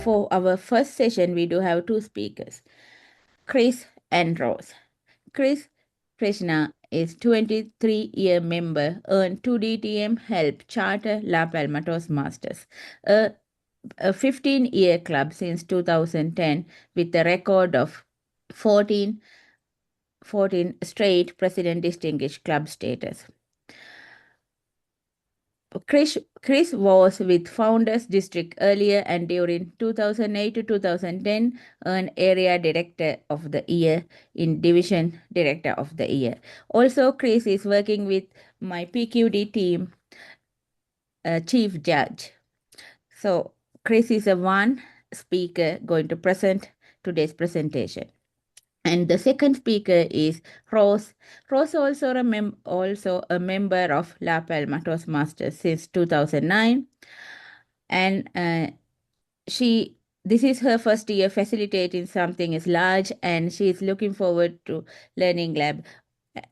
For our first session, we do have two speakers, Kris and Rose. Krishna is 23-year member, earned 2 DTM help, charter La Palma Toastmasters, a 15-year club since 2010 with a record of 14 straight President Distinguished Club status. Kris was with Founders District earlier and during 2008 to 2010 earned Area Director of the Year in Division Director of the Year. Also, Kris is working with my PQD team, Chief Judge. So, Kris is one speaker going to present today's presentation. And the second speaker is Rose. Rose also a member of La Palma Toastmasters since 2009. And this is her first year facilitating something as large, and she is looking forward to learning lab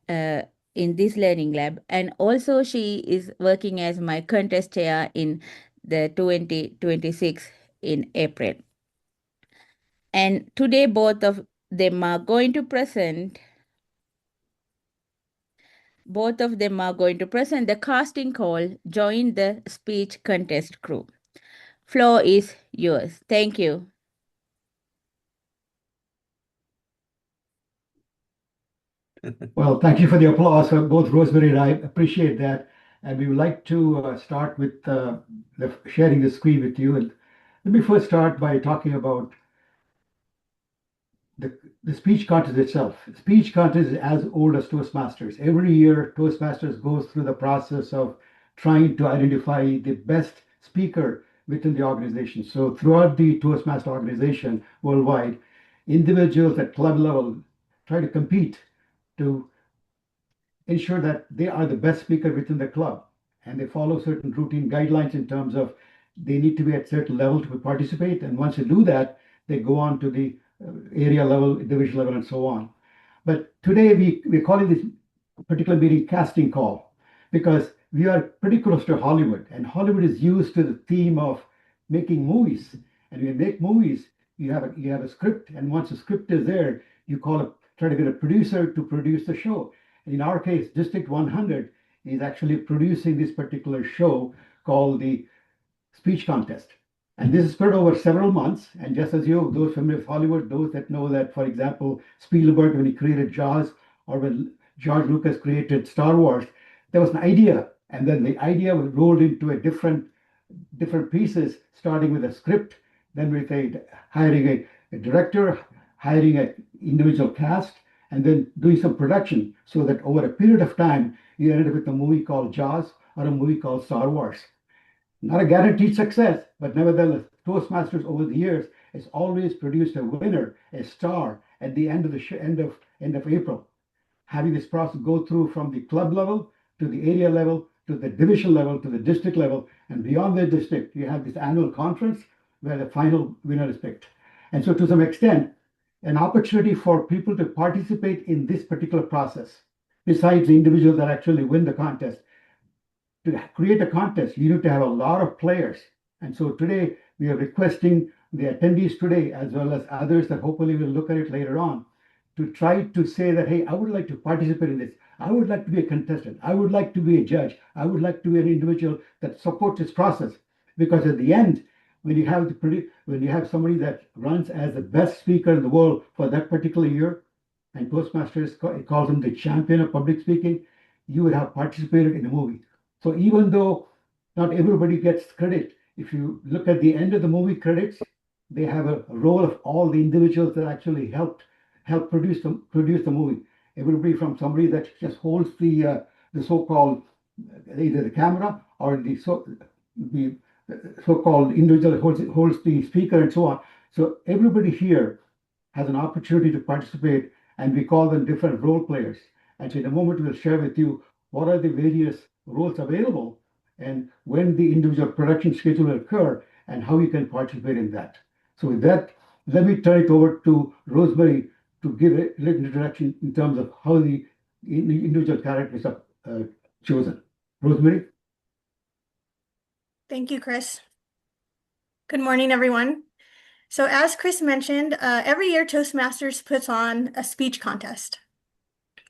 in this learning lab. And also she is working as my contest chair in the 2026 in April. And today both of them are going to present the casting call, Join the Speech Contest Crew. Floor is yours. Thank you. Well, thank you for the applause, both Rosemarie and I appreciate that. And we would like to start with sharing the screen with you. And let me first start by talking about the speech contest itself. The speech contest is as old as Toastmasters. Every year, Toastmasters goes through the process of trying to identify the best speaker within the organization. So throughout the Toastmaster organization worldwide, individuals at club level try to compete to ensure that they are the best speaker within the club. And they follow certain routine guidelines in terms of they need to be at certain level to participate. And once they do that, they go on to the area level, division level, and so on. But today we're calling this particular meeting casting call because we are pretty close to Hollywood, and Hollywood is used to the theme of making movies. And when you make movies, you have a script, and once the script is there, you try to get a producer to produce the show. And in our case, District 100 is actually producing this particular show called the Speech Contest. And this is spread over several months. And just as those familiar with Hollywood, those that know that, for example, Spielberg, when he created Jaws, or when George Lucas created Star Wars, there was an idea. And then the idea was rolled into a different pieces, starting with a script, then with hiring a director, hiring an individual cast, and then doing some production, so that over a period of time, you ended up with a movie called Jaws or a movie called Star Wars. Not a guaranteed success, but nevertheless, Toastmasters over the years has always produced a winner, a star, at the end of the end of April. Having this process go through from the club level to the area level to the division level to the district level, and beyond the district, you have this annual conference where the final winner is picked. And so, to some extent, an opportunity for people to participate in this particular process, besides the individuals that actually win the contest. To create a contest, you need to have a lot of players. And so today we are requesting the attendees today, as well as others that hopefully will look at it later on, to try to say that, hey, I would like to participate in this. I would like to be a contestant. I would like to be a judge. I would like to be an individual that supports this process. Because at the end, when you have somebody that runs as the best speaker in the world for that particular year, and Toastmasters calls them the champion of public speaking, you would have participated in the movie. So even though not everybody gets credit, if you look at the end of the movie credits, they have a role of all the individuals that actually helped produce the movie. Everybody from somebody that just holds the so-called either the camera or the so-called individual that holds the speaker and so on. So everybody here has an opportunity to participate, and we call them different role players. And so in a moment, we'll share with you what are the various roles available and when the individual production schedule will occur and how you can participate in that. So with that, let me turn it over to Rosemarie to give a little introduction in terms of how the individual characters are chosen. Rosemarie? Thank you, Kris. Good morning, everyone. So as Kris mentioned, every year Toastmasters puts on a speech contest.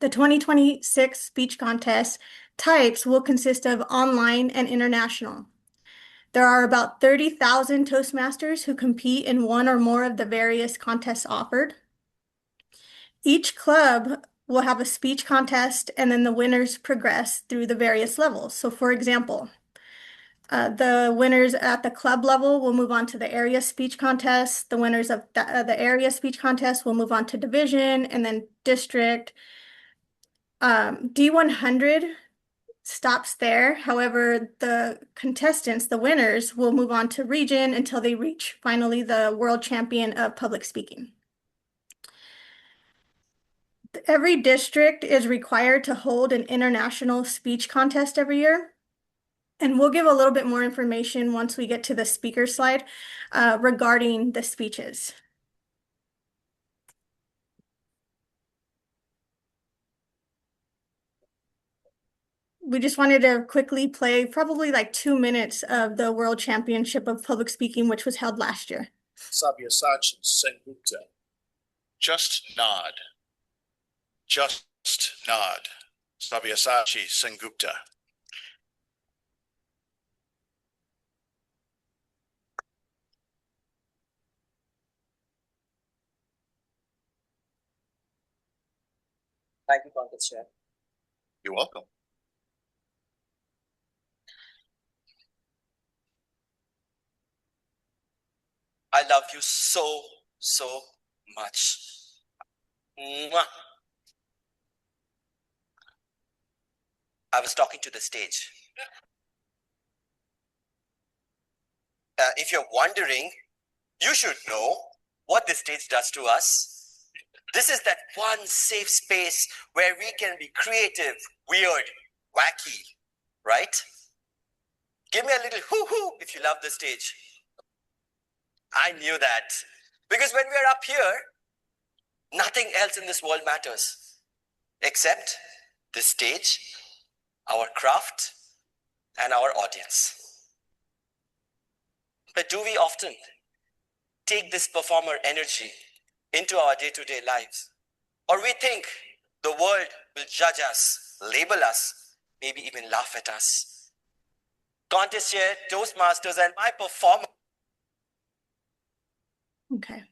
The 2026 speech contest types will consist of online and international. There are about 30,000 Toastmasters who compete in one or more of the various contests offered. Each club will have a speech contest, and then the winners progress through the various levels. So for example, the winners at the club level will move on to the area speech contest. The winners of the area speech contest will move on to division and then district. D100 stops there. However, the contestants, the winners, will move on to region until they reach finally the world champion of public speaking. Every district is required to hold an international speech contest every year. And we'll give a little bit more information once we get to the speaker slide regarding the speeches. We just wanted to quickly play probably like 2 minutes of the World Championship of Public Speaking, which was held last year. Sabyasachi Sengupta. Just nod. Just nod. Sabyasachi Sengupta. Thank you, Congress Chair. You're welcome. I love you so, so much. Mwah. I was talking to the stage. If you're wondering, you should know what this stage does to us. This is that one safe space where we can be creative, weird, wacky, right? Give me a little hoo-hoo if you love the stage. I knew that. Because when we're up here, nothing else in this world matters. Except this stage, our craft, and our audience. But do we often take this performer energy into our day-to-day lives? Or we think the world will judge us, label us, maybe even laugh at us. Contest chair, Toastmasters, and my performer. Okay.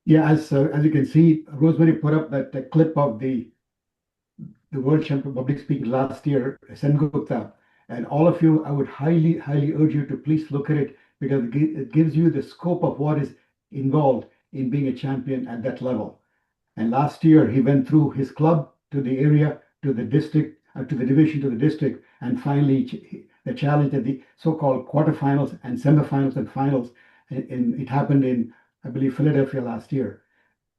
Yeah, as you can see, Rosemarie put up that clip of the World Champion of Public Speaking last year, Sengupta. And all of you, I would highly urge you to please look at it, because it gives you the scope of what is involved in being a champion at that level. And last year, he went through his club to the area, to the district, to the division, to the district, and finally the challenge at the so-called quarterfinals and semifinals and finals. And it happened in, I believe, Philadelphia last year.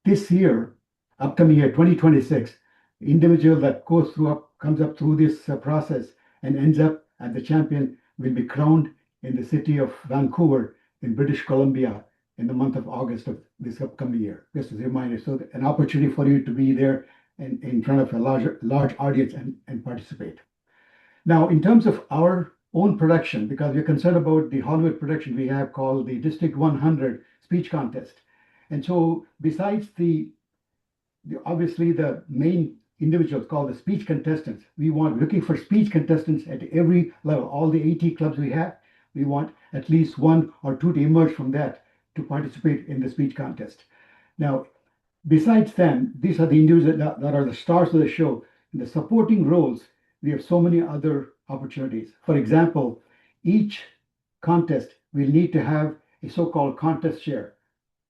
This year, upcoming year, 2026, individual that comes up through this process and ends up as the champion will be crowned in the city of Vancouver in British Columbia in the month of August of this upcoming year. Just as a reminder, so an opportunity for you to be there and in front of a large audience and participate. Now, in terms of our own production, because we're concerned about the Hollywood production we have called the District 100 Speech Contest. And so besides obviously the main individuals called the speech contestants, looking for speech contestants at every level, all the 80 clubs we have. We want at least one or two to emerge from that to participate in the speech contest. Now, besides them, these are the individuals that are the stars of the show. In the supporting roles, we have so many other opportunities. For example, each contest will need to have a so-called contest chair.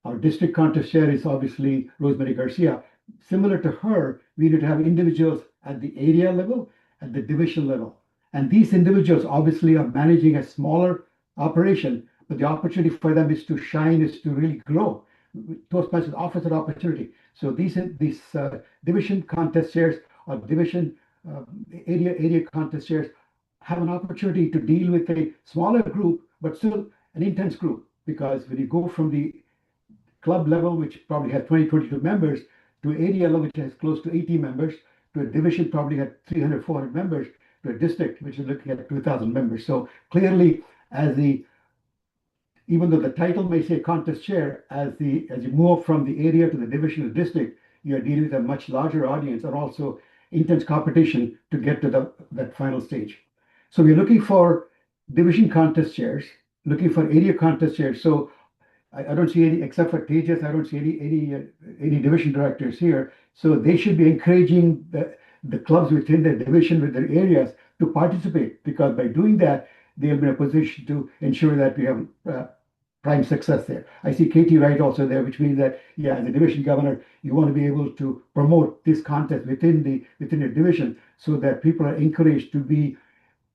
Our district contest chair is obviously Rosemarie Garcia. Similar to her, we need to have individuals at the area level, at the division level. And these individuals obviously are managing a smaller operation, but the opportunity for them is to shine, is to really grow. Toastmasters offers that opportunity. So these division contest chairs or division area contest chairs have an opportunity to deal with a smaller group, but still an intense group. Because when you go from the club level, which probably has 22 members, to area level, which has close to 80 members, to a division probably had 300, 400 members, to a district, which is looking at 2,000 members. So clearly, as the even though the title may say contest chair, as you move up from the area to the division or district, you're dealing with a much larger audience and also intense competition to get to that final stage. So we're looking for division contest chairs, looking for area contest chairs. So I don't see any, except for Tejas, I don't see any division directors here. So they should be encouraging the clubs within their division, with their areas, to participate, because by doing that, they'll be in a position to ensure that we have prime success there. I see Katie Wright also there, which means that, yeah, as a division governor, you want to be able to promote this contest within your division, so that people are encouraged to be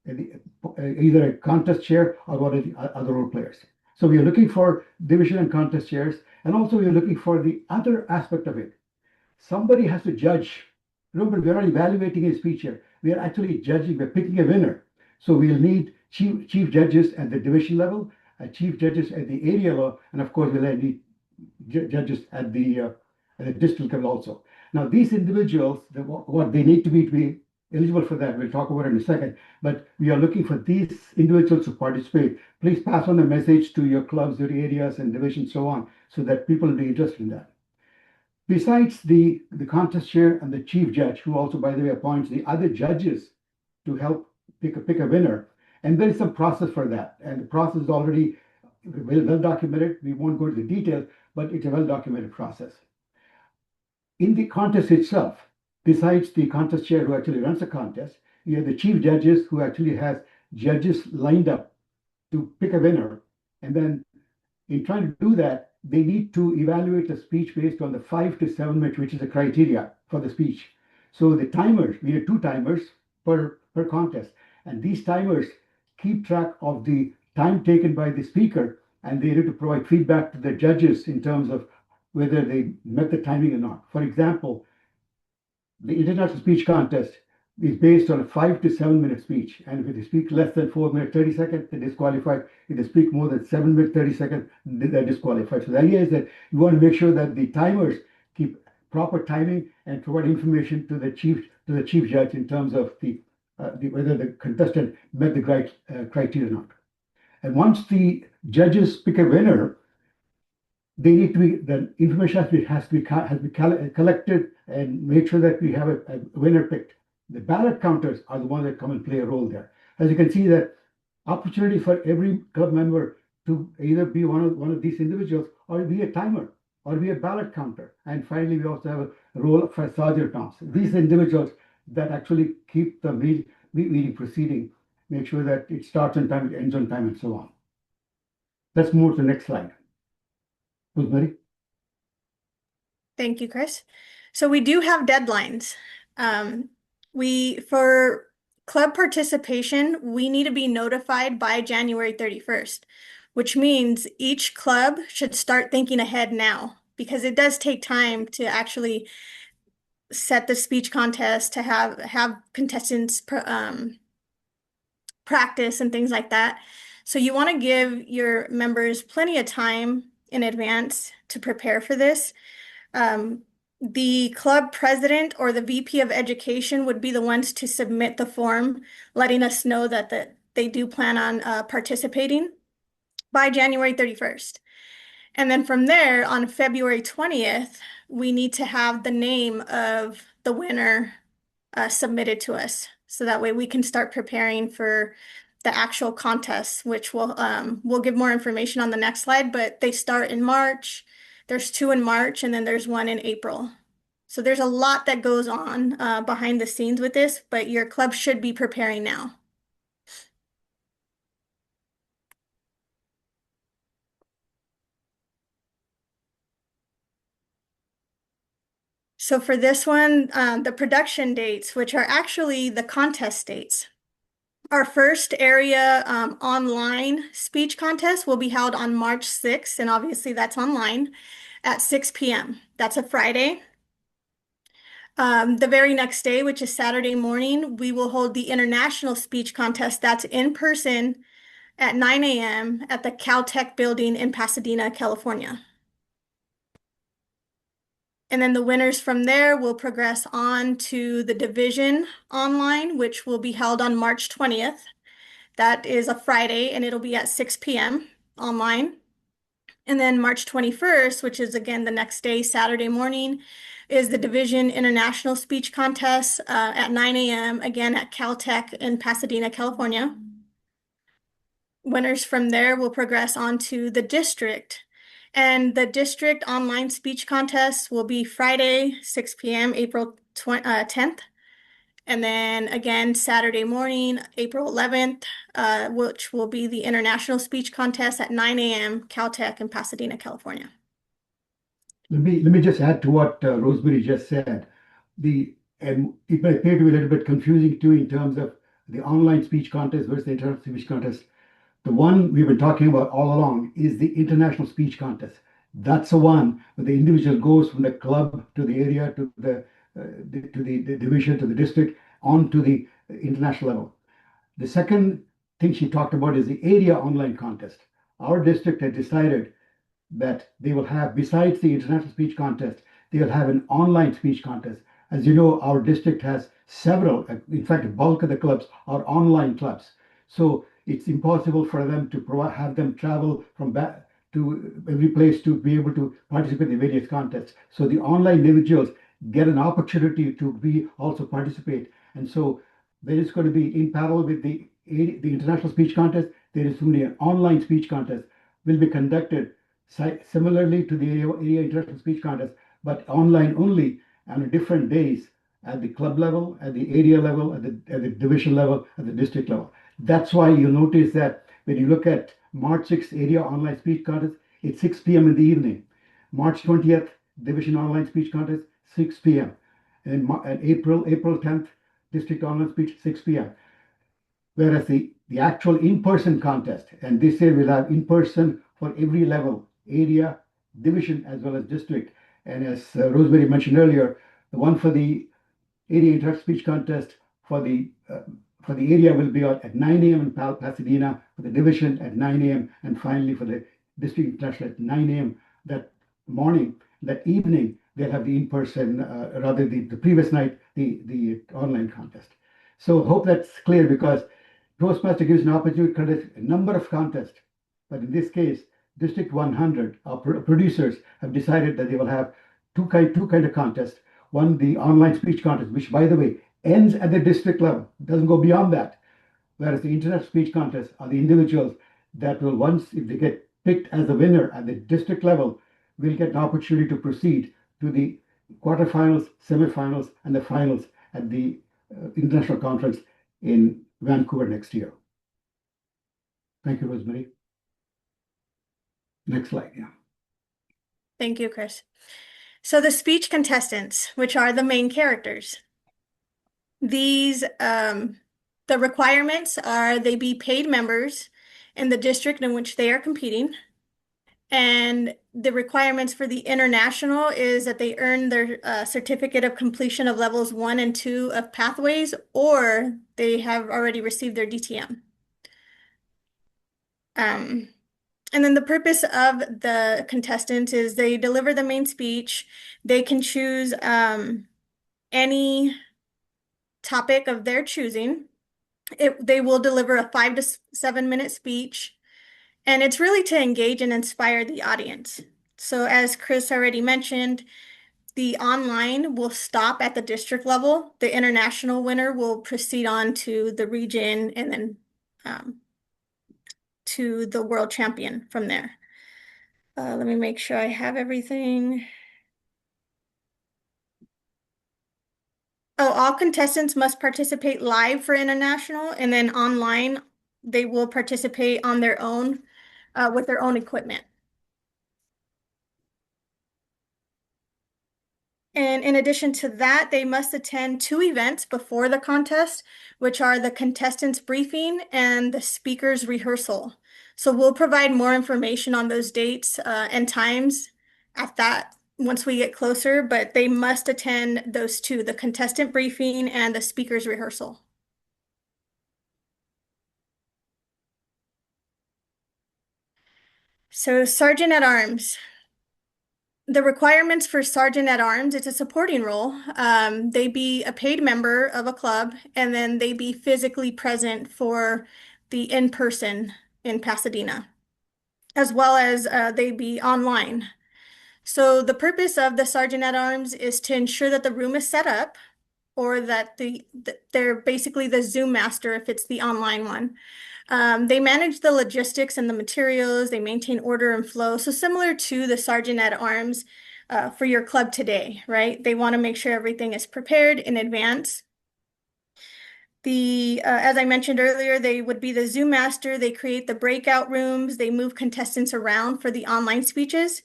either a contest chair or one of the other role players. So we are looking for division and contest chairs, and also we are looking for the other aspect of it. Somebody has to judge. Remember, we're not evaluating a speech here. We are actually judging, we're picking a winner. So we'll need chief judges at the division level, chief judges at the area level, and of course we'll need judges at the district level also. Now these individuals, what they need to be eligible for that, we'll talk about it in a second, but we are looking for these individuals to participate. Please pass on the message to your clubs, your areas and divisions, so on, so that people will be interested in that. Besides the contest chair and the chief judge, who also, by the way, appoints the other judges to help pick a winner, and there is some process for that, and the process is already well documented. We won't go into the details, but it's a well documented process. In the contest itself, besides the contest chair who actually runs the contest, you have the chief judges, who actually has judges lined up to pick a winner. And then in trying to do that, they need to evaluate the speech based on the 5 to 7 minutes, which is the criteria for the speech. So the timers, we have 2 timers per contest. And these timers keep track of the time taken by the speaker, and they need to provide feedback to the judges in terms of whether they met the timing or not. For example, the international speech contest is based on a 5 to 7 minute speech. And if they speak less than 4 minutes, 30 seconds, they're disqualified. If they speak more than 7 minutes, 30 seconds, they're disqualified. So the idea is that you want to make sure that the timers keep proper timing and provide information to the chief judge in terms of whether the contestant met the criteria or not. And once the judges pick a winner, they need to be, the information has to be collected and make sure that we have a winner picked. The ballot counters are the ones that come and play a role there. As you can see, that opportunity for every club member to either be one of these individuals, or be a timer, or be a ballot counter. And finally, we also have a role for sergeant toms. These individuals that actually keep the meeting proceeding, make sure that it starts on time, it ends on time, and so on. Let's move to the next slide. Rosemarie? Thank you, Kris. So we do have deadlines. For club participation, we need to be notified by January 31st, which means each club should start thinking ahead now, because it does take time to actually set the speech contest, to have contestants practice and things like that. So you want to give your members plenty of time in advance to prepare for this. The club president or the VP of education would be the ones to submit the form, letting us know that they do plan on participating by January 31st. And then from there, on February 20th, we need to have the name of the winner submitted to us. So that way we can start preparing for the actual contest, which we'll give more information on the next slide, but they start in March. There's 2 in March, and then there's 1 in April. So there's a lot that goes on behind the scenes with this, but your club should be preparing now. So for this one, the production dates, which are actually the contest dates. Our first area online speech contest will be held on March 6th, and obviously that's online at 6 p.m. That's a Friday. The very next day, which is Saturday morning, we will hold the international speech contest. That's in person at 9 a.m. at the Caltech building in Pasadena, California. And then the winners from there will progress on to the division online, which will be held on March 20th. That is a Friday, and it'll be at 6 p.m. online. And then March 21st, which is again the next day, Saturday morning, is the Division International Speech Contest at 9 a.m. again at Caltech in Pasadena, California. Winners from there will progress on to the district. And the district online speech contest will be Friday, 6 p.m., April 10th. And then again, Saturday morning, April 11th, which will be the International Speech Contest at 9 a.m., Caltech in Pasadena, California. Let me just add to what Rosemarie just said. And it may appear to be a little bit confusing too in terms of the online speech contest versus the international speech contest. The one we've been talking about all along is the international speech contest. That's the one where the individual goes from the club to the area to the division to the district on to the international level. The second thing she talked about is the area online contest. Our district had decided that they will have, besides the international speech contest, they will have an online speech contest. As you know, our district has several, in fact, the bulk of the clubs are online clubs. So it's impossible for them to have them travel from back to every place to be able to participate in various contests. So the online individuals get an opportunity to be also participate. And so there is going to be in parallel with the international speech contest, there is going to be an online speech contest will be conducted similarly to the area international speech contest, but online only on different days at the club level, at the area level, at the division level, at the district level. That's why you'll notice that when you look at March 6th area online speech contest, it's 6 p.m. in the evening. March 20th division online speech contest, 6 p.m. And April 10th district online speech, 6 p.m. Whereas the actual in-person contest, and this year we'll have in-person for every level, area, division, as well as district. And as Rosemarie mentioned earlier, the one for the area international speech contest for the area will be at 9 a.m. in Pasadena, for the division at 9 a.m., and finally for the district international at 9 a.m. that morning. That evening, they'll have the in-person, rather the previous night, the online contest. So hope that's clear, because Toastmaster gives an opportunity to conduct a number of contests. But in this case, District 100, our producers have decided that they will have two kind of contests. One, the online speech contest, which, by the way, ends at the district level. It doesn't go beyond that. Whereas the international speech contest are the individuals that will, once if they get picked as the winner at the district level, will get an opportunity to proceed to the quarterfinals, semifinals, and the finals at the international conference in Vancouver next year. Thank you, Rosemarie. Next slide, yeah. Thank you, Kris. So the speech contestants, which are the main characters, these, the requirements are they be paid members in the district in which they are competing. And the requirements for the international is that they earn their certificate of completion of levels 1 and 2 of pathways, or they have already received their DTM. And then the purpose of the contestants is they deliver the main speech. They can choose any topic of their choosing. They will deliver a 5 to 7 minute speech. And it's really to engage and inspire the audience. So as Kris already mentioned, the online will stop at the district level. The international winner will proceed on to the region and then to the world champion from there. Let me make sure I have everything. Oh, all contestants must participate live for international, and then online, they will participate on their own with their own equipment. And in addition to that, they must attend 2 events before the contest, which are the contestants briefing and the speakers rehearsal. So we'll provide more information on those dates and times at that once we get closer, but they must attend those 2, the contestant briefing and the speakers rehearsal. So Sergeant at Arms. The requirements for Sergeant at Arms, it's a supporting role. They be a paid member of a club, and then they be physically present for the in-person in Pasadena. as well as they be online. So the purpose of the sergeant at arms is to ensure that the room is set up, or that they're basically the Zoom master if it's the online one. They manage the logistics and the materials, they maintain order and flow. So similar to the sergeant at arms for your club today, right? They want to make sure everything is prepared in advance. As I mentioned earlier, they would be the Zoom master. They create the breakout rooms. They move contestants around for the online speeches.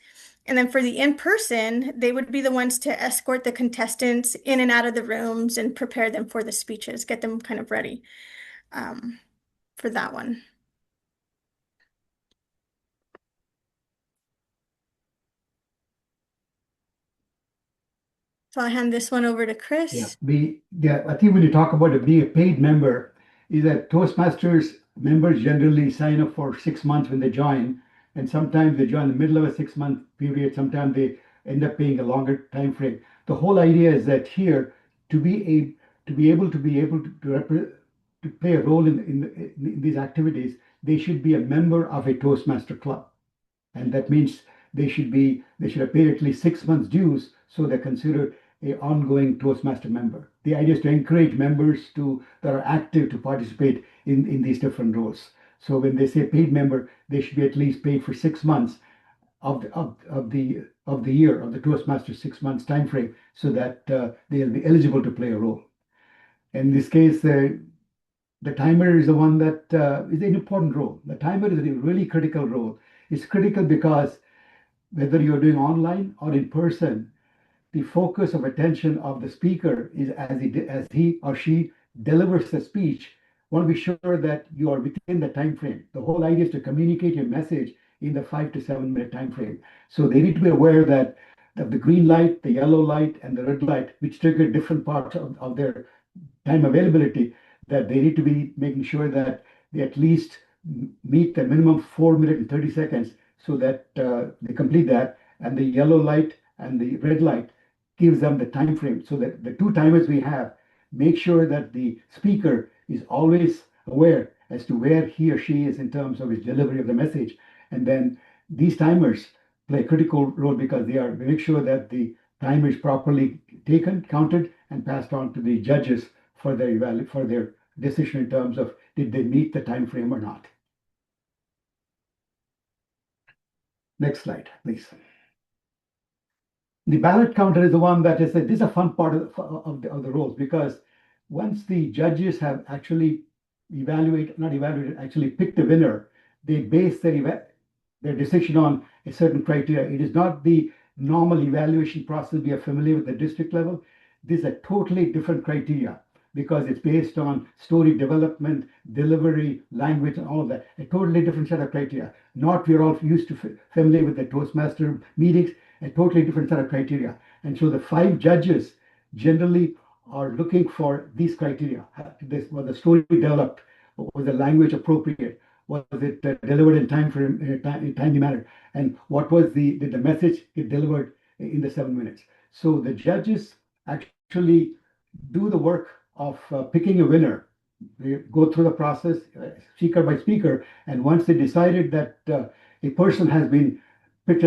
And then for the in-person, they would be the ones to escort the contestants in and out of the rooms and prepare them for the speeches, get them kind of ready for that one. So I'll hand this one over to Kris. I think when you talk about being a paid member, is that Toastmasters members generally sign up for 6 months when they join, and sometimes they join in the middle of a 6 month period. Sometimes they end up paying a longer time frame. The whole idea is that here to be able to play a role in these activities, they should be a member of a Toastmaster club, and that means they should have paid at least 6 months dues, so they're considered a ongoing Toastmaster member. The idea is to encourage members that are active to participate in these different roles. So when they say paid member, they should be at least paid for 6 months of the year of the Toastmaster 6 months time frame, so that they'll be eligible to play a role. In this case, the timer is the one that is an important role. The timer is a really critical role. It's critical because whether you're doing online or in person, the focus of attention of the speaker is as he or she delivers the speech. Want to be sure that you are within the time frame. The whole idea is to communicate your message in the 5 to 7 minute time frame. So they need to be aware that the green light, the yellow light, and the red light, which trigger different parts of their time availability, that they need to be making sure that they at least meet the minimum 4 minutes and 30 seconds, so that they complete that. And the yellow light and the red light gives them the time frame, so that the two timers we have make sure that the speaker is always aware as to where he or she is in terms of his delivery of the message. And then these timers play a critical role because they make sure that the time is properly taken, counted, and passed on to the judges for their decision in terms of did they meet the time frame or not. Next slide, please. The ballot counter is the one that this is a fun part of the roles, because once the judges have actually actually picked a winner, they base their decision on a certain criteria. It is not the normal evaluation process we are familiar with at the district level. This is a totally different criteria, because it's based on story development, delivery, language, and all of that. A totally different set of criteria. Not we're all used to familiar with the Toastmaster meetings, a totally different set of criteria. And so the 5 judges generally are looking for these criteria. Was the story developed? Was the language appropriate? Was it delivered in time frame, in a timely manner? And what was did the message get delivered in the 7 minutes? So the judges actually do the work of picking a winner. They go through the process, speaker by speaker, and once they decided that a person has been picked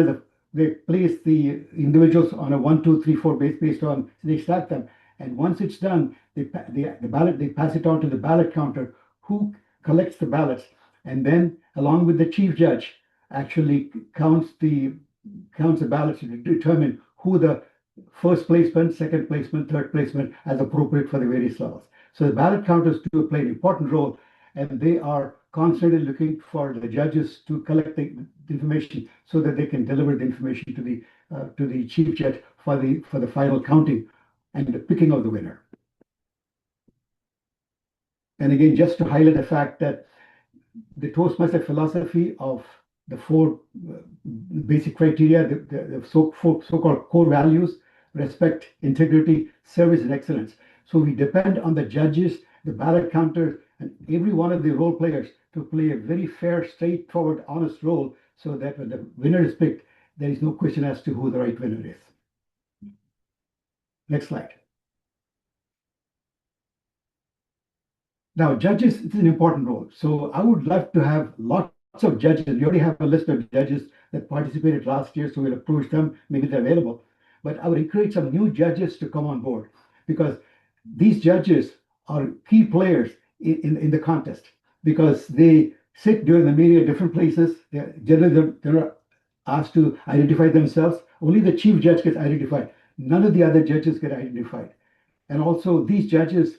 they place the individuals on a 1, 2, 3, 4 based on, they stack them. And once it's done, they pass it on to the ballot counter, who collects the ballots, and then along with the chief judge actually counts the ballots to determine who the first placement, second placement, third placement as appropriate for the various levels. So the ballot counters do play an important role, and they are constantly looking for the judges to collect the information so that they can deliver the information to the chief judge for the final counting and the picking of the winner. And again, just to highlight the fact that the Toastmaster philosophy of the 4 basic criteria, the so-called core values: respect, integrity, service, and excellence. So we depend on the judges, the ballot counters, and every one of the role players to play a very fair, straightforward, honest role, so that when the winner is picked, there is no question as to who the right winner is. Next slide. Now, judges, it's an important role. So I would love to have lots of judges. We already have a list of judges that participated last year, so we'll approach them. Maybe they're available. But I would encourage some new judges to come on board because these judges are key players in the contest because they sit during the meeting at different places. They're not asked to identify themselves. Only the chief judge gets identified. None of the other judges get identified. And also, these judges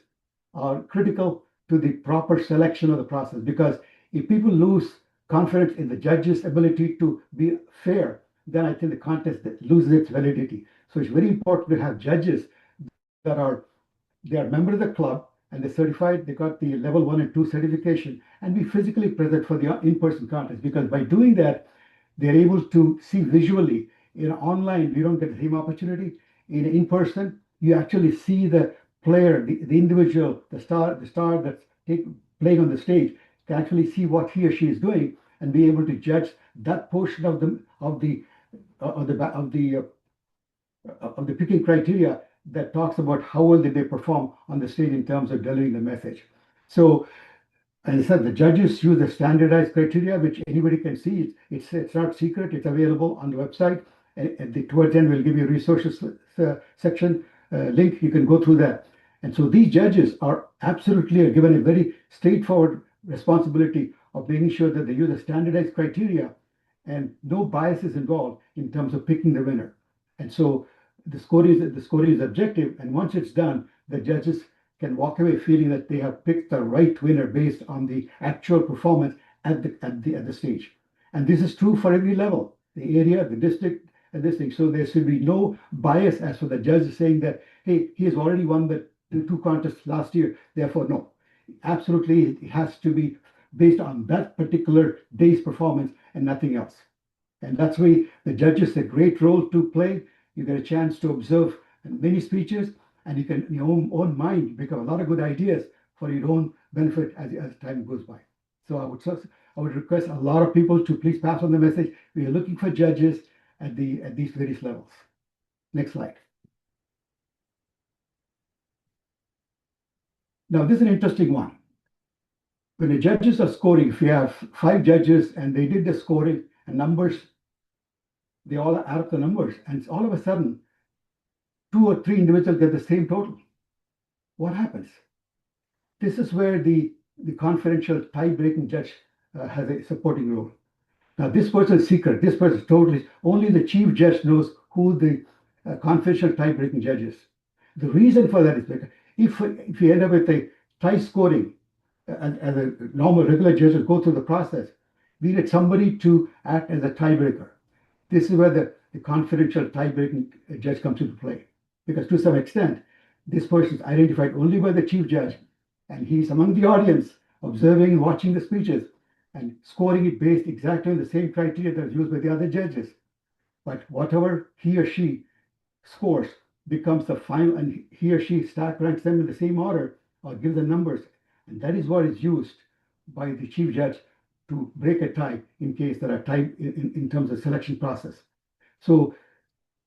are critical to the proper selection of the process because if people lose confidence in the judge's ability to be fair, then I think the contest loses its validity. So it's very important to have judges that are members of the club and they're certified, they got the level 1 and 2 certification, and be physically present for the in-person contest because by doing that, they're able to see visually. In online, you don't get the same opportunity. In person, you actually see the player, the individual, the star that's playing on the stage, can actually see what he or she is doing and be able to judge that portion of the picking criteria that talks about how well did they perform on the stage in terms of delivering the message. So, as I said, the judges use the standardized criteria, which anybody can see. It's not secret. It's available on the website. Towards the end, we'll give you a resources section link. You can go through that. And so these judges are absolutely given a very straightforward responsibility of making sure that they use the standardized criteria and no bias is involved in terms of picking the winner. And so the scoring is objective. And once it's done, the judges can walk away feeling that they have picked the right winner based on the actual performance at the stage. And this is true for every level, the area, the district, and this thing. So there should be no bias as for the judge saying that, hey, he has already won the two contests last year, therefore no. Absolutely, it has to be based on that particular day's performance and nothing else. And that's why the judges have a great role to play. You get a chance to observe many speeches, and you can, in your own mind, pick up a lot of good ideas for your own benefit as time goes by. So I would request a lot of people to please pass on the message. We are looking for judges at these various levels. Next slide. Now, this is an interesting one. When the judges are scoring, if you have 5 judges and they did the scoring and numbers, they all add up the numbers, and all of a sudden, 2 or 3 individuals get the same total. What happens? This is where the confidential tie-breaking judge has a supporting role. Now, this person is secret. This person is totally, only the chief judge knows who the confidential tie-breaking judge is. The reason for that is because if you end up with a tie scoring, as a normal regular judges go through the process, we need somebody to act as a tiebreaker. This is where the confidential tie-breaking judge comes into play. Because to some extent, this person is identified only by the chief judge, and he's among the audience, observing and watching the speeches, and scoring it based exactly on the same criteria that is used by the other judges. But whatever he or she scores becomes the final, and he or she ranks them in the same order or gives the numbers. And that is what is used by the chief judge to break a tie in case there are tie in terms of selection process. So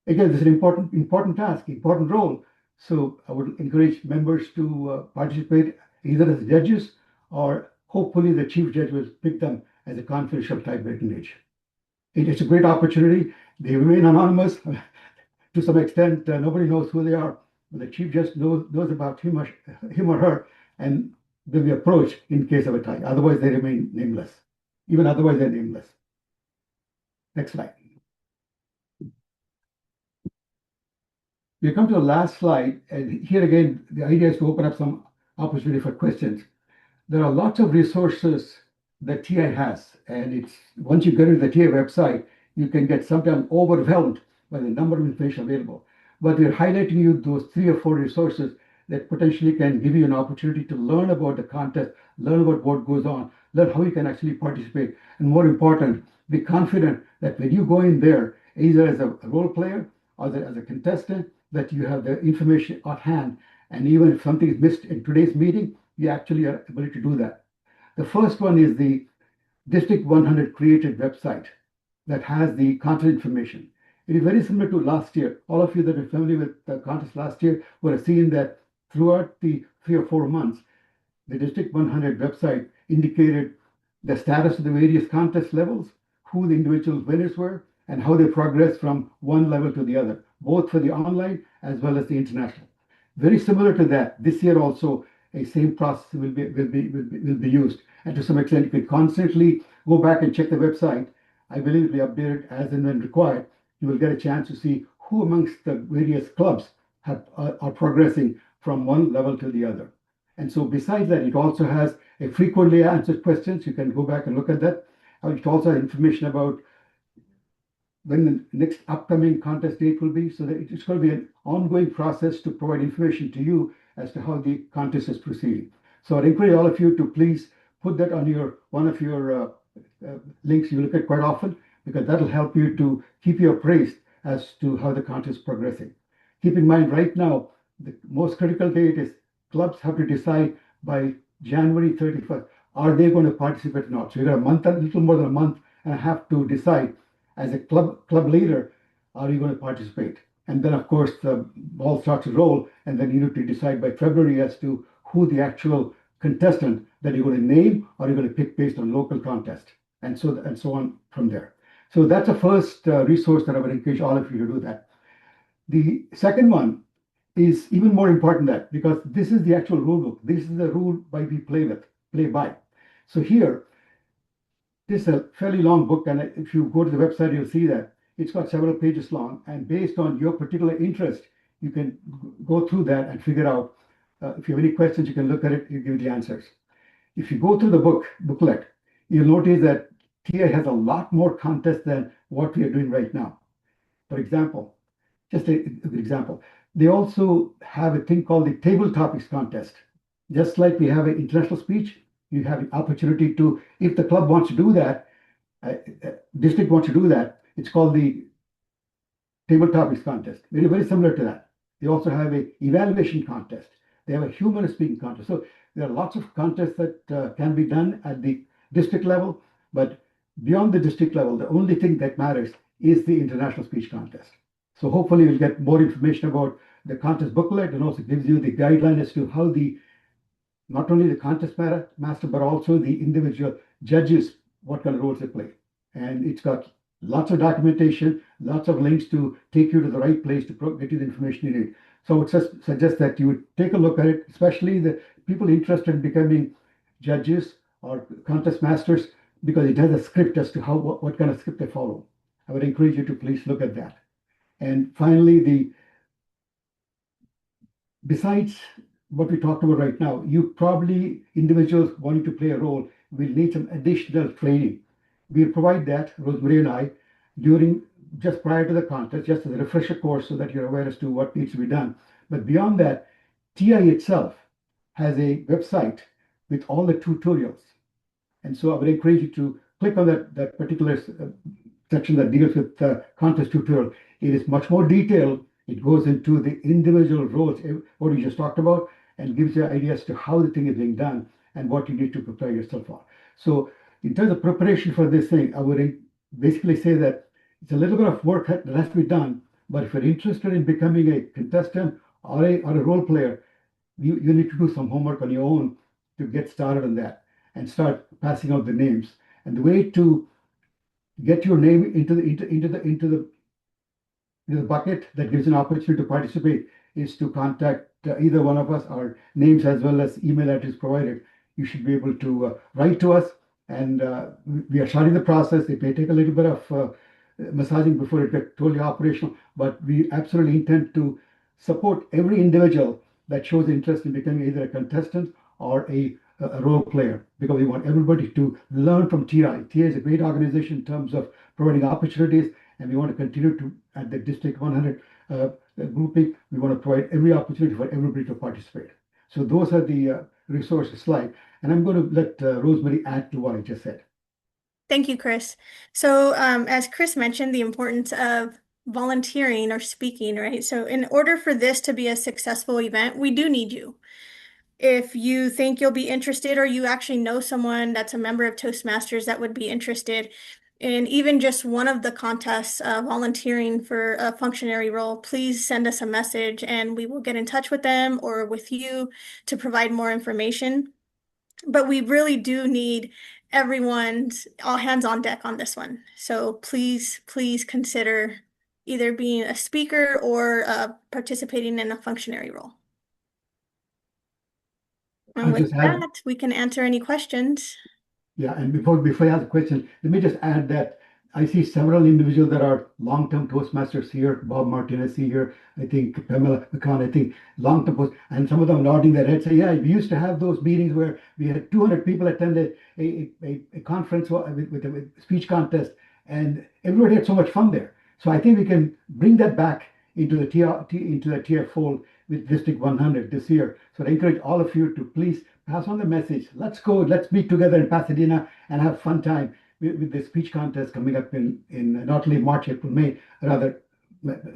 again, this is an important task, important role. So I would encourage members to participate either as judges or hopefully the chief judge will pick them as a confidential tie-breaking judge. It's a great opportunity. They remain anonymous to some extent. Nobody knows who they are. But the chief judge knows about him or her, and they'll be approached in case of a tie. Otherwise, they remain nameless. Even otherwise, they're nameless. Next slide. We come to the last slide, and here again, the idea is to open up some opportunity for questions. There are lots of resources that TI has, and once you go to the TI website, you can get sometimes overwhelmed by the number of information available. But we're highlighting you those 3 or 4 resources that potentially can give you an opportunity to learn about the contest, learn about what goes on, learn how you can actually participate, and more important, be confident that when you go in there, either as a role player or as a contestant, that you have the information at hand, and even if something is missed in today's meeting, you actually are able to do that. The first one is the District 100 created website that has the contest information. It is very similar to last year. All of you that are familiar with the contest last year would have seen that throughout the 3 or 4 months, the District 100 website indicated the status of the various contest levels, who the individual winners were, and how they progressed from one level to the other, both for the online as well as the international. Very similar to that, this year also a same process will be used. And to some extent, you can constantly go back and check the website. I believe it'll be updated as and when required. You will get a chance to see who amongst the various clubs are progressing from one level to the other. And so besides that, it also has a frequently answered questions. You can go back and look at that. It also has information about when the next upcoming contest date will be, so that it's going to be an ongoing process to provide information to you as to how the contest is proceeding. So I'd encourage all of you to please put that on one of your links you look at quite often, because that'll help you to keep you appraised as to how the contest is progressing. Keep in mind right now, the most critical date is clubs have to decide by January 31st, are they going to participate or not? So you got a little more than a month and a half to decide as a club leader, are you going to participate? And then, of course, the ball starts to roll, and then you need to decide by February as to who the actual contestant that you're going to name, or you're going to pick based on local contest, and so on from there. So that's a first resource that I would encourage all of you to do that. The second one is even more important that because this is the actual rule book. This is the rule we play by. So here, this is a fairly long book, and if you go to the website, you'll see that it's got several pages long, and based on your particular interest, you can go through that and figure out if you have any questions, you can look at it, you give the answers. If you go through the booklet, you'll notice that TI has a lot more contests than what we are doing right now. For example, just an example, they also have a thing called the table topics contest. Just like we have an international speech, you have an opportunity to, if the club wants to do that, district wants to do that, it's called the table topics contest. Very, very similar to that. They also have a evaluation contest. They have a humor speaking contest. So there are lots of contests that can be done at the district level, but beyond the district level, the only thing that matters is the international speech contest. So hopefully you'll get more information about the contest booklet, and also gives you the guideline as to how not only the contest master, but also the individual judges, what kind of roles they play. And it's got lots of documentation, lots of links to take you to the right place to get you the information you need. So I would suggest that you would take a look at it, especially the people interested in becoming judges or contest masters, because it has a script as to what kind of script they follow. I would encourage you to please look at that. And finally, besides what we talked about right now, individuals wanting to play a role will need some additional training. We'll provide that, Rosemarie and I, just prior to the contest, just as a refresher course so that you're aware as to what needs to be done. But beyond that, TI itself has a website with all the tutorials. And so I would encourage you to click on that particular section that deals with the contest tutorial. It is much more detailed. It goes into the individual roles, what we just talked about, and gives you ideas as to how the thing is being done and what you need to prepare yourself for. So in terms of preparation for this thing, I would basically say that it's a little bit of work that has to be done, but if you're interested in becoming a contestant or a role player, you need to do some homework on your own to get started on that and start passing out the names. And the way to get your name into the bucket that gives an opportunity to participate is to contact either one of us. Our names as well as email address provided. You should be able to write to us, and we are starting the process. It may take a little bit of massaging before it gets totally operational, but we absolutely intend to support every individual that shows interest in becoming either a contestant or a role player, because we want everybody to learn from TI. TI is a great organization in terms of providing opportunities, and we want to continue to, at the District 100 grouping, we want to provide every opportunity for everybody to participate. So those are the resources slide, and I'm going to let Rosemarie add to what I just said. Thank you, Kris. So as Kris mentioned, the importance of volunteering or speaking, right? So in order for this to be a successful event, we do need you. If you think you'll be interested, or you actually know someone that's a member of Toastmasters that would be interested in even just one of the contests, volunteering for a functionary role, please send us a message and we will get in touch with them or with you to provide more information. But we really do need everyone's all hands on deck on this one. So please consider either being a speaker or participating in a functionary role. And I'll with just add, that, we can answer any questions. yeah, and before I ask a question, let me just add that I see several individuals that are long-term Toastmasters here. Bob Martinez here, I think Pamela McCann, I think long-term post, and some of them nodding their heads say, yeah, we used to have those meetings where we had 200 people attend a conference with a speech contest, and everybody had so much fun there. So I think we can bring that back into the TF fold with District 100 this year. So I encourage all of you to please pass on the message. Let's go. Let's meet together in Pasadena and have fun time with the speech contest coming up in not only March, April, May, rather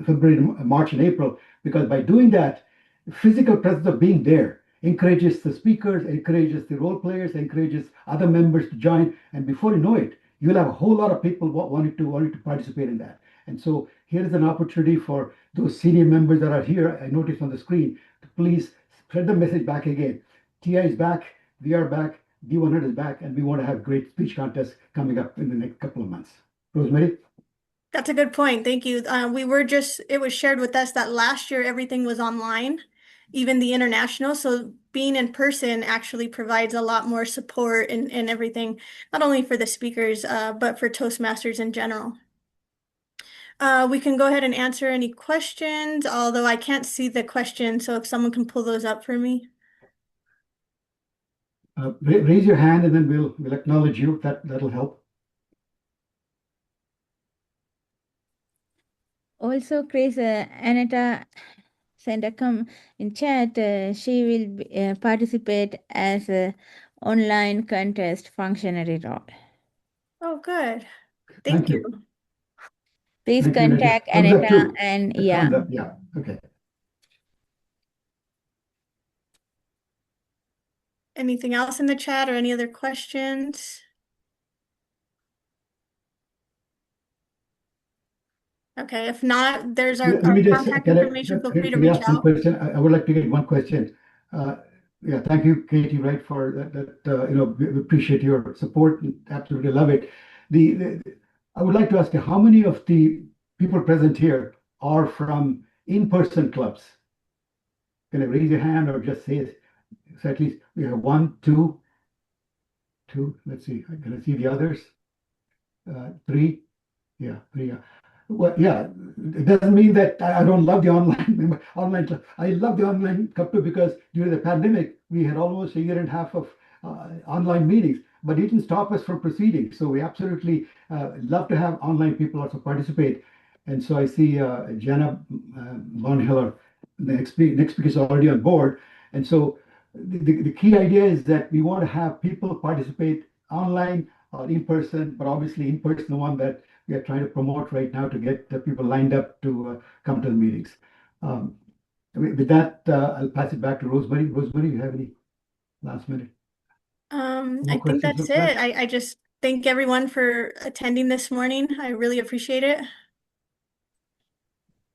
February, March, and April. Because by doing that, physical presence of being there encourages the speakers, encourages the role players, encourages other members to join, and before you know it, you'll have a whole lot of people wanting to participate in that. And so here is an opportunity for those senior members that are here. I noticed on the screen to please spread the message back again. TI is back, we are back, D100 is back, and we want to have great speech contests coming up in the next couple of months. Rosemarie? That's a good point. Thank you. It was shared with us that last year everything was online, even the international. So being in person actually provides a lot more support and everything, not only for the speakers, but for Toastmasters in general. We can go ahead and answer any questions, although I can't see the question. So if someone can pull those up for me. Raise your hand and then we'll acknowledge you. That'll help. Also, Kris, Aneta sent a in chat. She will participate as a online contest functionary role. Oh, good. Thank Thank you. you. Please Thank you, Aneta. contact Thumbs up Aneta too. and Thumbs yeah. up, yeah. Okay. Anything else in the chat or any other questions? Okay, if not, there's our Let me just, contact information. Feel free to can I reach ask one out. question? I would like to get one question. Yeah, thank you, Katie, right, for that, we appreciate your support. Absolutely love it. I would like to ask you, how many of the people present here are from in-person clubs? Can I raise your hand or just say it? So at least we have one, two. Let's see. Can I see the others? Three. Yeah, three. Well, yeah, it doesn't mean that I don't love the online club. I love the online club too because during the pandemic, we had almost a year and a half of online meetings, but it didn't stop us from proceeding. So we absolutely love to have online people also participate. And so I see Jenna Bonhiller, the next speaker is already on board. And so the key idea is that we want to have people participate online or in person, but obviously in person, the one that we are trying to promote right now to get people lined up to come to the meetings. With that, I'll pass it back to Rosemarie. Rosemarie, you have any last minute? I think that's it. I just thank everyone for attending this morning. I really appreciate it.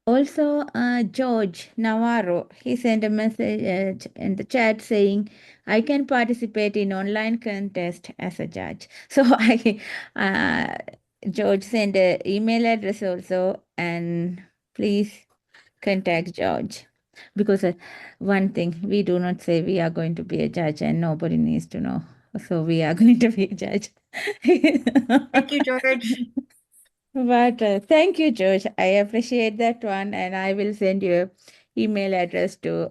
Also, George Navarro, he sent a message in the chat saying, I can participate in online contest as a judge. So George sent an email address also, and please contact George. Because one thing, we do not say we are going to be a judge and nobody needs to know. So we are going to be a judge. Thank you, George. But thank you, George. I appreciate that one, and I will send you email address to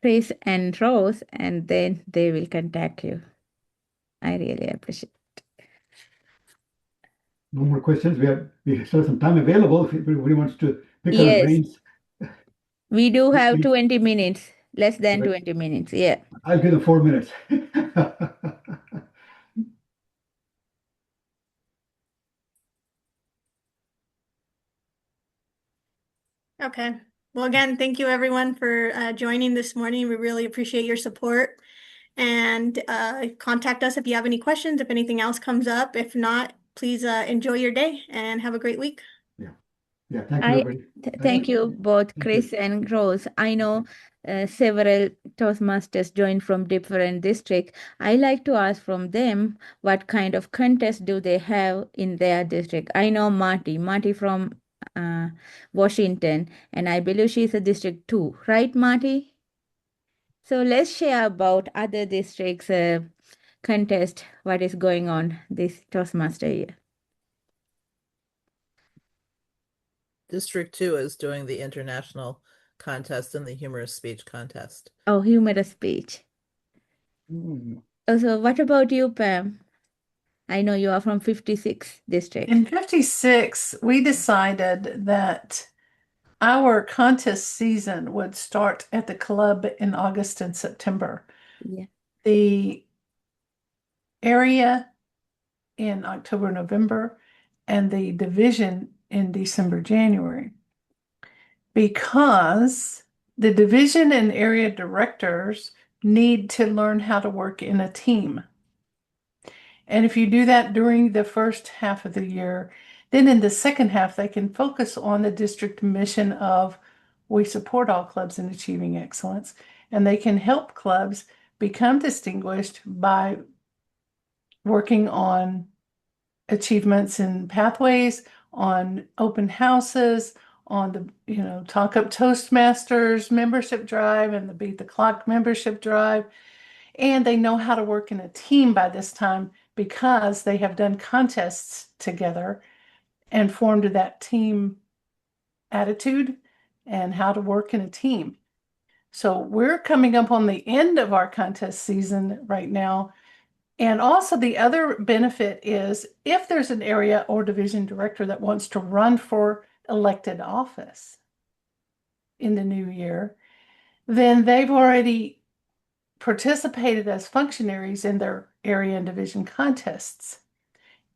Kris and Rose, and then they will contact you. I really appreciate it. No more questions. We still have some time available if everybody wants to pick our Yes, brains. we do have 20 minutes, less than 20 minutes. Yeah. I'll give them 4 minutes. Okay. Well, again, thank you everyone for joining this morning. We really appreciate your support. And contact us if you have any questions, if anything else comes up. If not, please enjoy your day and have a great week. Yeah. Thank you, everybody. Thank you both, Kris and Rose. I know several Toastmasters joined from different districts. I like to ask from them what kind of contest do they have in their district. I know Marty from Washington, and I believe she's a district 2, right, Marty? So let's share about other districts contest, what is going on this Toastmaster year. District 2 is doing the international contest and the humorous speech contest. Oh, humorous speech. So what about you, Pam? I know you are from 56 district. In 56, we decided that our contest season would start at the club in August and September. Yeah. The area in October, November, and the division in December, January. Because the division and area directors need to learn how to work in a team. And if you do that during the first half of the year, then in the second half, they can focus on the district mission of we support all clubs in achieving excellence, and they can help clubs become distinguished by working on achievements and pathways, on open houses, on the Talk Up Toastmasters membership drive and the Beat the Clock membership drive. And they know how to work in a team by this time because they have done contests together and formed that team attitude and how to work in a team. So we're coming up on the end of our contest season right now. And also the other benefit is if there's an area or division director that wants to run for elected office in the new year, then they've already participated as functionaries in their area and division contests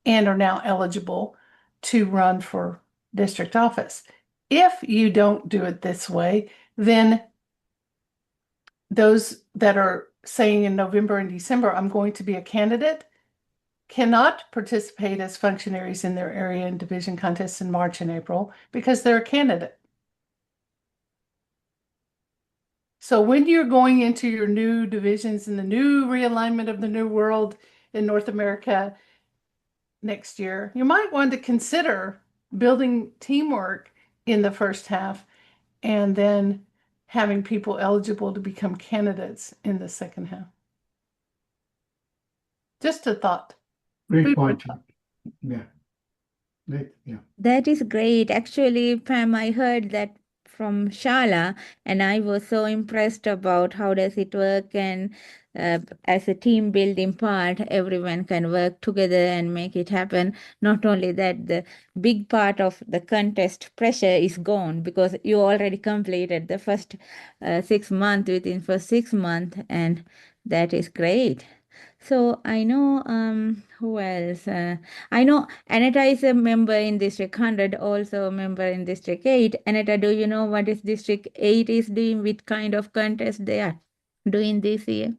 and are now eligible to run for district office. If you don't do it this way, then those that are saying in November and December, I'm going to be a candidate, cannot participate as functionaries in their area and division contests in March and April because they're a candidate. So when you're going into your new divisions and the new realignment of the new world in North America next year, you might want to consider building teamwork in the first half and then having people eligible to become candidates in the second half. Just a thought. Great point. Yeah. Yeah. That is great. Actually, Pam, I heard that from Shala, and I was so impressed about how does it work, and as a team building part, everyone can work together and make it happen. Not only that, the big part of the contest pressure is gone because you already completed the first 6 months within first 6 months, and that is great. So I know who else? I know Aneta is a member in District 100, also a member in District 8. Aneta, do you know what is District 8 is doing, what kind of contest they are doing this year?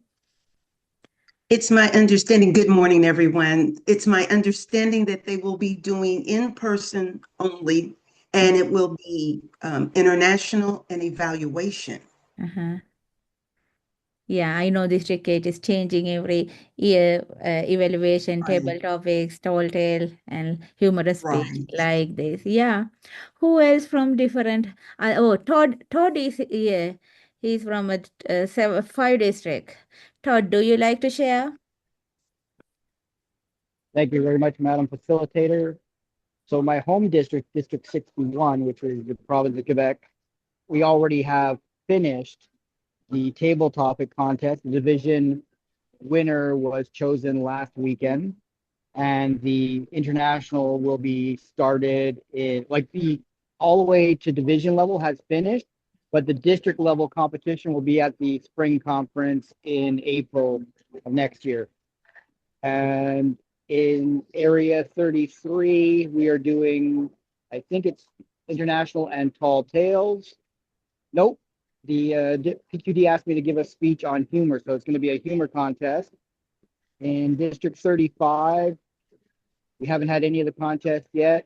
It's my understanding, good morning, everyone. It's my understanding that they will be doing in person only, and it will be international and evaluation. Uh-huh. Yeah, I know District 8 is changing every year, evaluation, table topics, tall tale, and humorous speech like this. Yeah. Who else from different? Todd is here. He's from a 5 district. Todd, do you like to share? Thank you very much, Madam Facilitator. So my home district, District 61, which is the province of Quebec, we already have finished the table topic contest. The division winner was chosen last weekend, and the international will be started in all the way to division level has finished, but the district level competition will be at the spring conference in April of next year. And in area 33, we are doing, I think it's international and tall tales. Nope. The PQD asked me to give a speech on humor, so it's going to be a humor contest. In District 35, we haven't had any of the contests yet.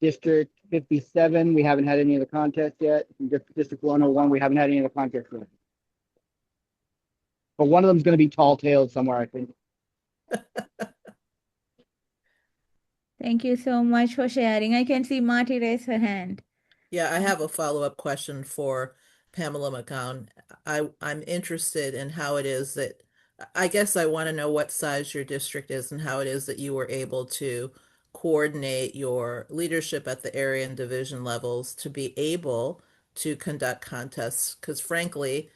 District 57, we haven't had any of the contests yet. In District 101, we haven't had any of the contests yet. But one of them's going to be tall tales somewhere, I think. Thank you so much for sharing. I can see Marty raise her hand. Yeah, I have a follow-up question for Pamela McGowan. I'm interested in how it is that I guess I want to know what size your district is and how it is that you were able to coordinate your leadership at the area and division levels to be able to conduct contests. Because frankly,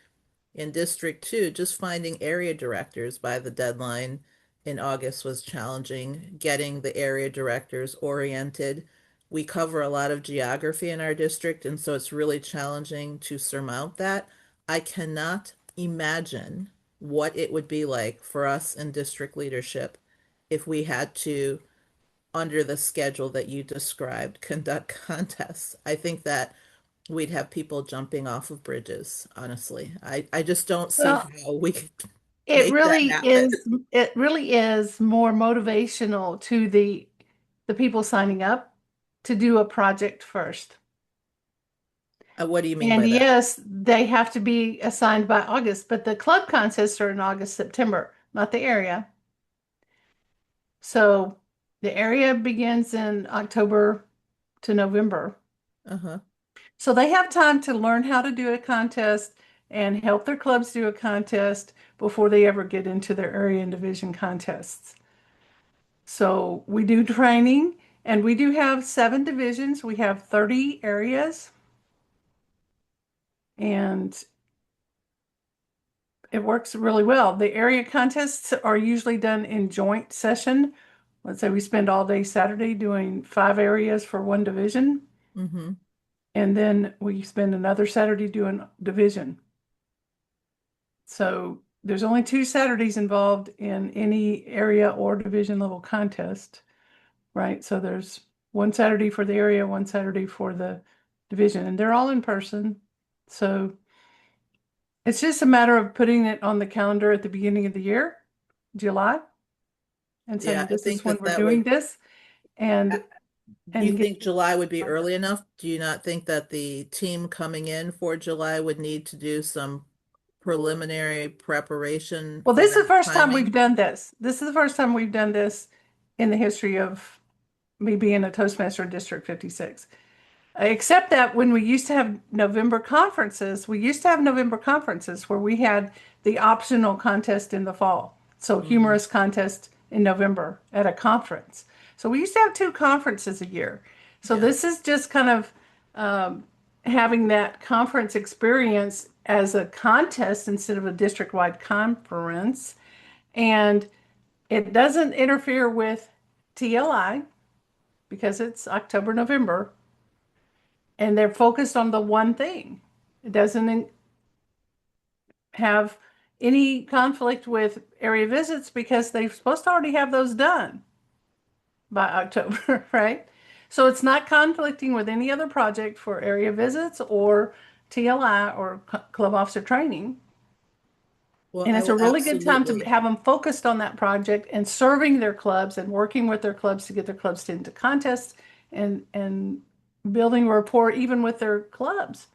in District 2, just finding area directors by the deadline in August was challenging, getting the area directors oriented. We cover a lot of geography in our district, and so it's really challenging to surmount that. I cannot imagine what it would be like for us in district leadership if we had to, under the schedule that you described, conduct contests. I think that we'd have people jumping off of bridges, honestly. I just don't see Well, how we could it make that really happen. is more motivational to the people signing up to do a project first. What do you mean And by that? yes, they have to be assigned by August, but the club contests are in August, September, not the area. So the area begins in October to November. Uh-huh. So they have time to learn how to do a contest and help their clubs do a contest before they ever get into their area and division contests. So we do training, and we do have 7 divisions. We have 30 areas, and it works really well. The area contests are usually done in joint session. Let's say we spend all day Saturday doing 5 areas for one division, Mm-hmm. and then we spend another Saturday doing division. So there's only 2 Saturdays involved in any area or division level contest, right? So there's one Saturday for the area, one Saturday for the division, and they're all in person. So it's just a matter of putting it on the calendar at the beginning of the year, July, and Yeah, saying I this is think when that we're that doing would. this, and Do you get. think July would be early enough? Do you not think that the team coming in for July would need to do some preliminary preparation Well, for this is that the first time we've timing? done this. This is the first time we've done this in the history of me being a Toastmaster in District 56. Except that when we used to have November conferences, where we had the optional contest in the fall. So humorous contest in November at a conference. So we used to have 2 conferences a year. So Yeah. this is just kind of having that conference experience as a contest instead of a district-wide conference. And it doesn't interfere with TLI because it's October, November, and they're focused on the one thing. It doesn't have any conflict with area visits because they're supposed to already have those done by October, right? So it's not conflicting with any other project for area visits or TLI or club officer training. Well, And I it's a will really good time to absolutely. have them focused on that project and serving their clubs and working with their clubs to get their clubs into contests and building rapport even with their clubs.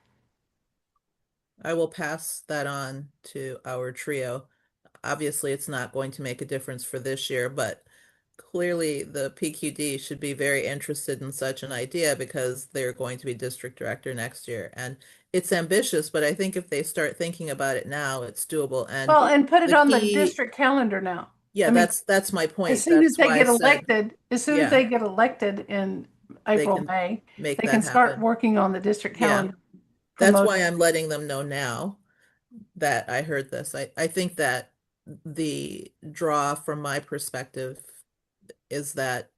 I will pass that on to our trio. Obviously, it's not going to make a difference for this year, but clearly the PQD should be very interested in such an idea because they're going to be district director next year. And it's ambitious, but I think if they start thinking about it now, it's doable. And Well, and put it the on the key, district calendar now. yeah, I mean, that's my as point. soon as That's they why I get said, elected, yeah, in they April, can May, make they that can start happen. working on the district Yeah, calendar, that's promote. why I'm letting them know now that I heard this. I think that the draw from my perspective is that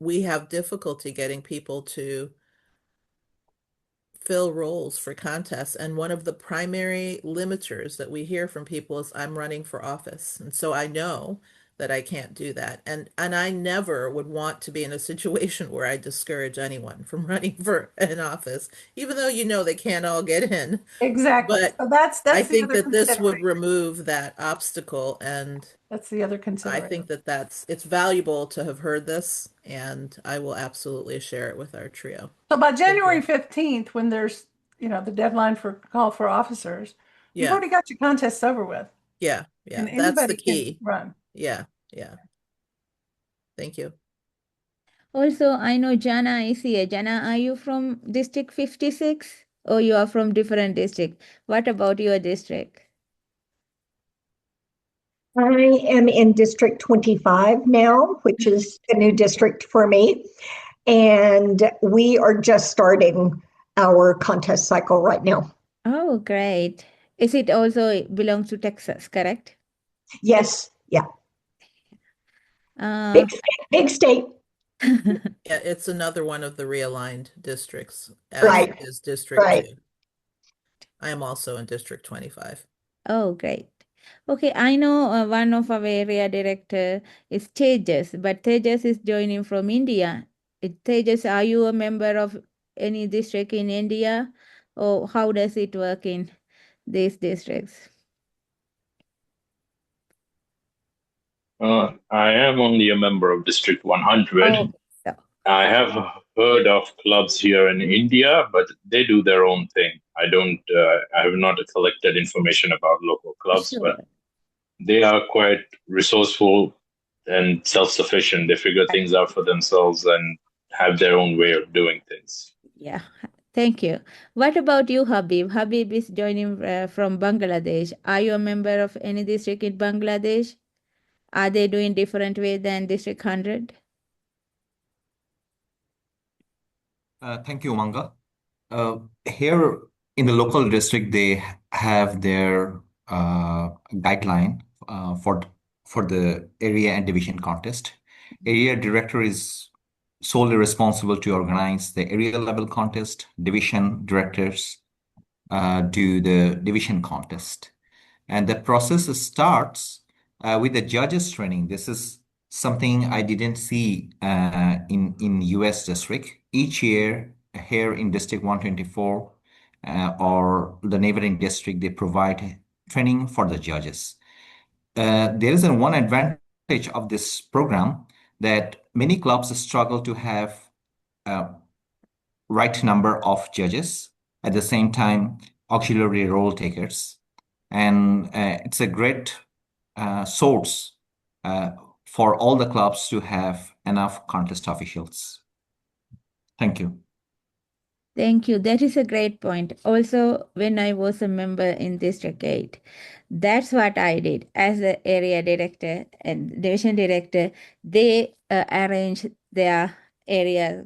we have difficulty getting people to fill roles for contests. And one of the primary limiters that we hear from people is I'm running for office. And so I know that I can't do that. And I never would want to be in a situation where I discourage anyone from running for an office, even though they can't all get in. Exactly. But So that's I the think other that this would consideration. remove that obstacle, and That's the other I consideration. think that it's valuable to have heard this, and I will absolutely share it with our trio. So by Thank you. January 15th, when there's, the deadline for call for officers, you've Yeah, already got your contests over with, yeah, and that's the anybody can key. run. Yeah, yeah. Thank you. Also, I know Jana is here. Jana, are you from District 56 or you are from different district? What about your district? I am in District 25 now, which is a new district for me. And we are just starting our contest cycle right now. Oh, great. Is it also belongs to Texas, correct? Yes, yeah. Uh, Big state. Yeah, it's another one of the realigned districts, as Right, is District right. 2. I am also in District 25. Oh, great. Okay, I know one of our area director is Tejas, but Tejas is joining from India. Tejas, are you a member of any district in India, or how does it work in these districts? I am only a member of District 100. Oh, so, I have heard of clubs here in India, but they do their own thing. I don't. I have not collected information about local clubs, but sure. they are quite resourceful and self-sufficient. They figure things out for themselves and have their own way of doing things. Yeah, thank you. What about you, Habib? Habib is joining from Bangladesh. Are you a member of any district in Bangladesh? Are they doing different way than District 100? Thank you, Manga. Here in the local district, they have their guideline for the area and division contest. Area director is solely responsible to organize the area level contest. Division directors do the division contest, and the process starts with the judges training. This is something I didn't see in US district. Each year here in District 124 or the neighboring district, they provide training for the judges. There is one advantage of this program that many clubs struggle to have right number of judges, at the same time auxiliary role takers, and it's a great source for all the clubs to have enough contest officials. Thank you. Thank you. That is a great point. Also, when I was a member in District 8, that's what I did as the area director and division director. They arranged their area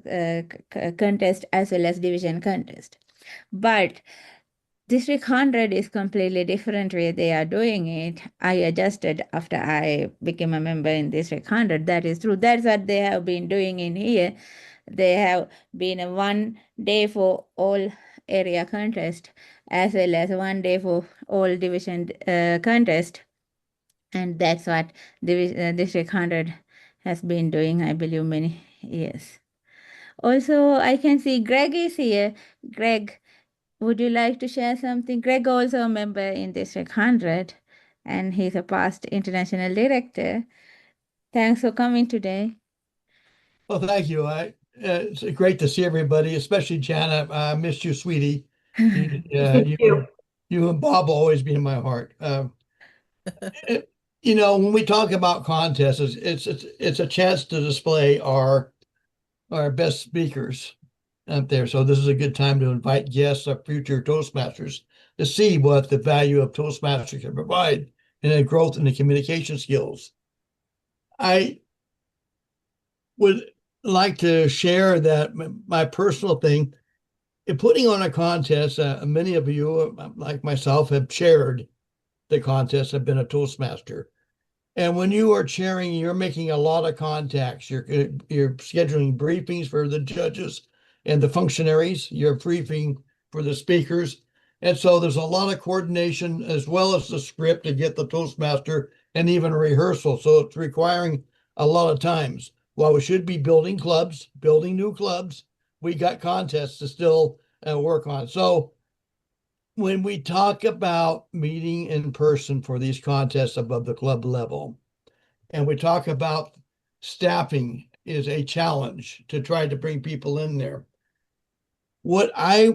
contest as well as division contest. But District 100 is completely different way they are doing it. I adjusted after I became a member in District 100. That is true. That's what they have been doing in here. They have been a 1 day for all area contest as well as 1 day for all division contest. And that's what District 100 has been doing, I believe, many years. Also, I can see Greg is here. Greg, would you like to share something? Greg also a member in District 100 and he's a past international director. Thanks for coming today. Well, thank you. It's great to see everybody, especially Jana. I missed you, sweetie. You and Bob will always be in my heart. When we talk about contests, it's a chance to display our best speakers out there. So this is a good time to invite guests, our future Toastmasters, to see what the value of Toastmasters can provide in the growth in the communication skills. I would like to share that my personal thing in putting on a contest. Many of you, like myself, have chaired the contest, have been a Toastmaster. And when you are chairing, you're making a lot of contacts. You're scheduling briefings for the judges and the functionaries. You're briefing for the speakers. And so there's a lot of coordination as well as the script to get the Toastmaster and even rehearsal. So it's requiring a lot of times. While we should be building clubs, building new clubs, we got contests to still work on. So when we talk about meeting in person for these contests above the club level, and we talk about staffing is a challenge to try to bring people in there. What I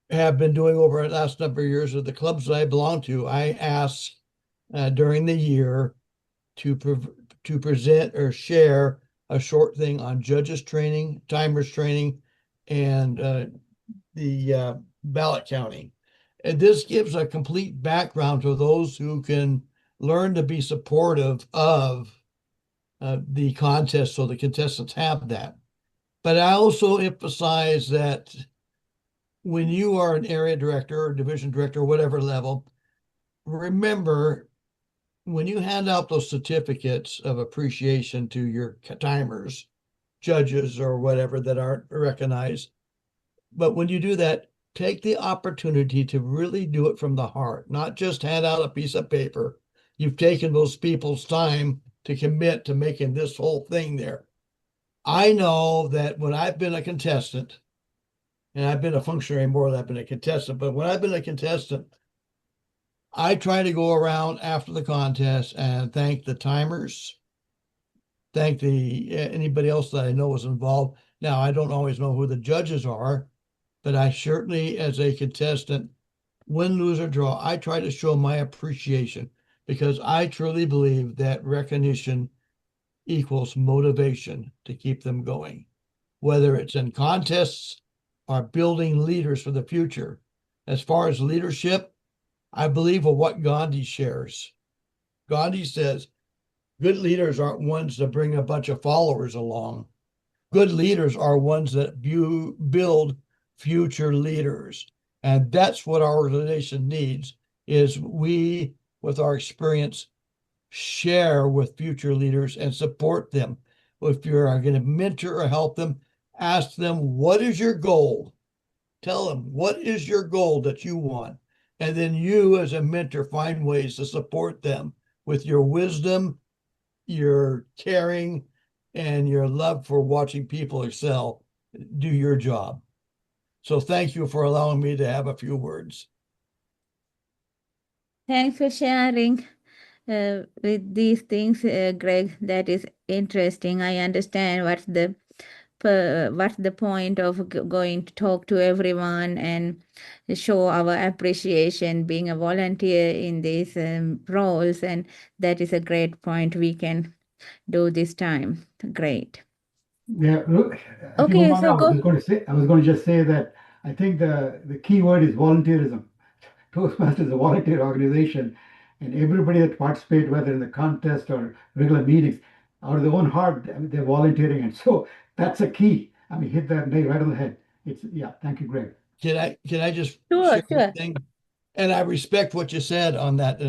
have been doing over the last number of years with the clubs that I belong to, I ask during the year to present or share a short thing on judges training, timers training, and the ballot counting. And this gives a complete background to those who can learn to be supportive of the contest, so the contestants have that. But I also emphasize that when you are an area director or division director, whatever level, remember when you hand out those certificates of appreciation to your timers, judges, or whatever that aren't recognized, but when you do that, take the opportunity to really do it from the heart, not just hand out a piece of paper. You've taken those people's time to commit to making this whole thing there. I know that when I've been a contestant, and I've been a functionary more than I've been a contestant, but when I've been a contestant, I try to go around after the contest and thank the timers, thank anybody else that I know was involved. Now, I don't always know who the judges are, but I certainly, as a contestant, win, lose, or draw, I try to show my appreciation because I truly believe that recognition equals motivation to keep them going, whether it's in contests or building leaders for the future. As far as leadership, I believe in what Gandhi shares. Gandhi says, good leaders aren't ones that bring a bunch of followers along. Good leaders are ones that build future leaders. And that's what our organization needs, is we, with our experience, share with future leaders and support them. If you're going to mentor or help them, ask them, what is your goal? Tell them, what is your goal that you want? And then you, as a mentor, find ways to support them with your wisdom, your caring, and your love for watching people excel, do your job. So thank you for allowing me to have a few words. Thanks for sharing with these things, Greg. That is interesting. I understand what's the point of going to talk to everyone and show our appreciation being a volunteer in these roles, and that is a great point we can do this time. Great. Yeah, look, I think Okay, so Umanga, go. I was going to just say that I think the key word is volunteerism. Toastmasters is a volunteer organization, and everybody that participates, whether in the contest or regular meetings, out of their own heart, I mean, they're volunteering, and so that's a key. I mean, hit that nail right on the head. Yeah. Thank you, Greg. Can I just Sure, share one sure. thing? And I respect what you said on that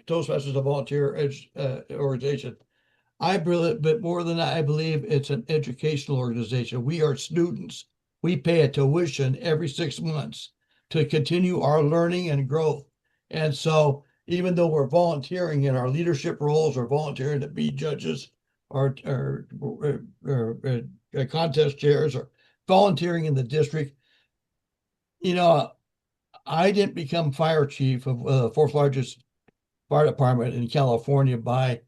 Toastmasters is a volunteer organization. I believe, but more than that, I believe it's an educational organization. We are students. We pay a tuition every 6 months to continue our learning and growth. And so even though we're volunteering in our leadership roles or volunteering to be judges or contest chairs or volunteering in the district, I didn't become fire chief of the fourth largest fire department in California by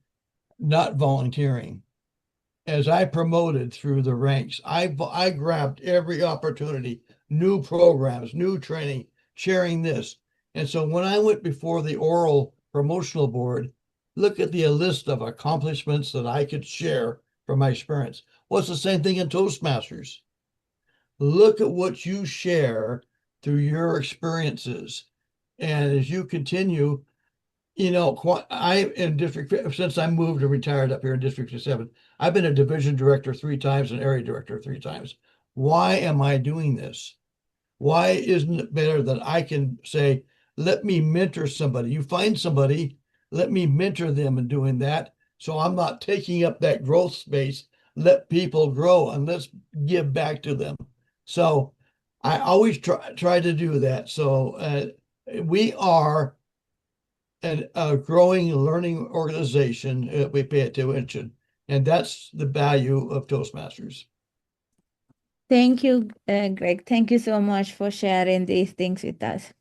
not volunteering. As I promoted through the ranks, I grabbed every opportunity, new programs, new training, sharing this. And so when I went before the oral promotional board, look at the list of accomplishments that I could share from my experience. Well, it's the same thing in Toastmasters. Look at what you share through your experiences. And as you continue, I in District, since I moved and retired up here in District 7, I've been a division director 3 times and area director 3 times. Why am I doing this? Why isn't it better that I can say, let me mentor somebody? You find somebody, let me mentor them in doing that. So I'm not taking up that growth space. Let people grow and let's give back to them. So I always try to do that. So we are a growing learning organization that we pay attention. And that's the value of Toastmasters. Thank you, Greg. Thank you so much for sharing these things with us.